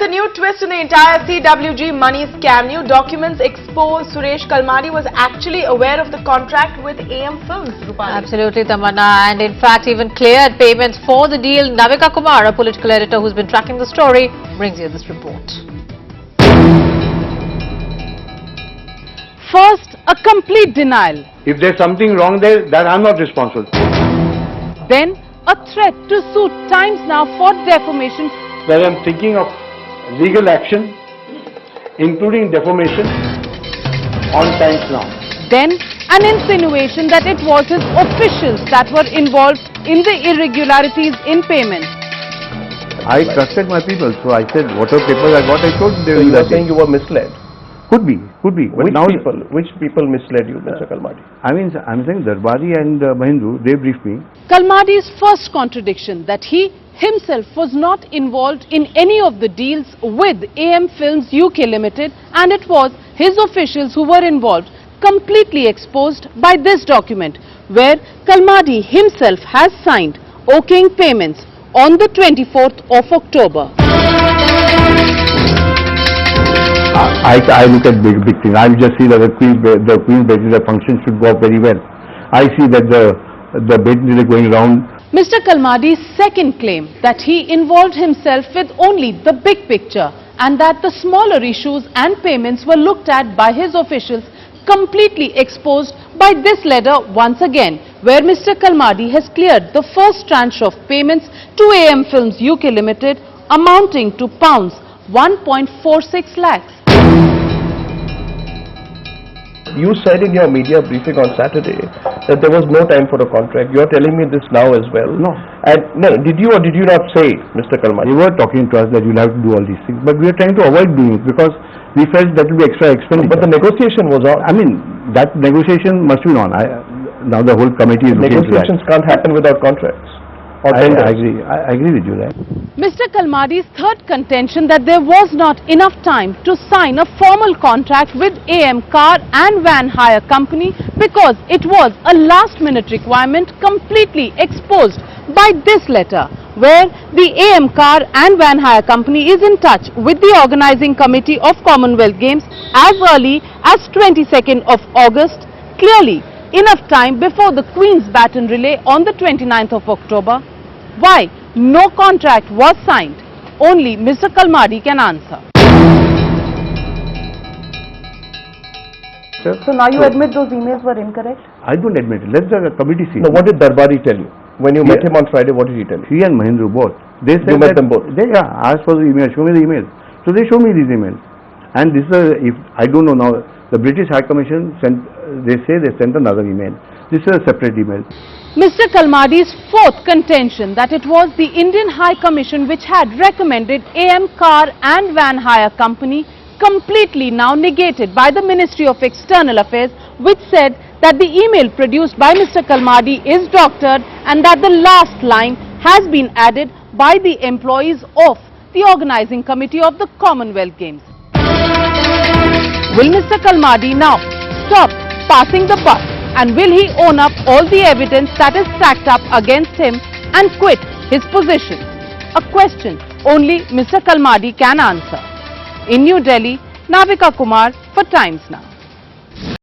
a new twist in the entire CWG money scam. New documents expose Suresh Kalmadi was actually aware of the contract with AM Films. Rupali. Absolutely, Tamanna, and in fact even cleared payments for the deal. Navika Kumar, a political editor who's been tracking the story, brings you this report. First, a complete denial. If there's something wrong there, that I'm not responsible. Then, a threat to sue Times Now for defamation. Where I'm thinking of legal action, including defamation, on Times Now. Then, an insinuation that it was his officials that were involved in the irregularities in payment. I trusted my people, so I said whatever papers I got, I told them. So you are saying you were misled? Could be. Which people misled you, Mr. Kalmadi? I mean, I'm saying Darbari and Mahindra, they briefed me. Kalmadi's first contradiction that he himself was not involved in any of the deals with AM Films UK Limited and it was his officials who were involved, completely exposed by this document where Kalmadi himself has signed okaying payments on the 24th of October. I look at big things. I just see that the Queen's Birthday function should go up very well. I see that the business is going around. Mr. Kalmadi's second claim that he involved himself with only the big picture and that the smaller issues and payments were looked at by his officials, completely exposed by this letter once again, where Mr. Kalmadi has cleared the first tranche of payments to AM Films UK Limited amounting to pounds 1.46 lakhs. You said in your media briefing on Saturday that there was no time for a contract. You are telling me this now as well. No. And no, did you or did you not say, Mr. Kalmadi? They were talking to us that you'll have to do all these things, but we are trying to avoid doing it because we felt that will be extra expenditure. But the negotiation was on. I mean, that negotiation must be on. Now the whole committee is looking into that. Negotiations can't happen without contracts. I agree with you, right? Mr. Kalmadi's third contention that there was not enough time to sign a formal contract with AM Car and Van Hire Company because it was a last-minute requirement completely exposed by this letter, where the AM Car and Van Hire Company is in touch with the organizing committee of Commonwealth Games as early as 22nd of August, clearly enough time before the Queen's Baton Relay on the 29th of October. Why no contract was signed? Only Mr. Kalmadi can answer. So now you admit those emails were incorrect? I don't admit it. Let the committee see. No, what did Darbari tell you? When you met him on Friday, what did he tell you? He and Mahindra both. They said you met them both? They asked for the email. Show me the emails. So they showed me these emails. And this is if I don't know now. The British High Commission sent. They say they sent another email. This is a separate email. Mr. Kalmadi's fourth contention that it was the Indian High Commission which had recommended AM Car and Van Hire Company, completely now negated by the Ministry of External Affairs, which said that the email produced by Mr. Kalmadi is doctored and that the last line has been added by the employees of the organizing committee of the Commonwealth Games. Will Mr. Kalmadi now stop passing the buck and will he own up all the evidence that is stacked up against him and quit his position? A question only Mr. Kalmadi can answer. In New Delhi, Navika Kumar for Times Now.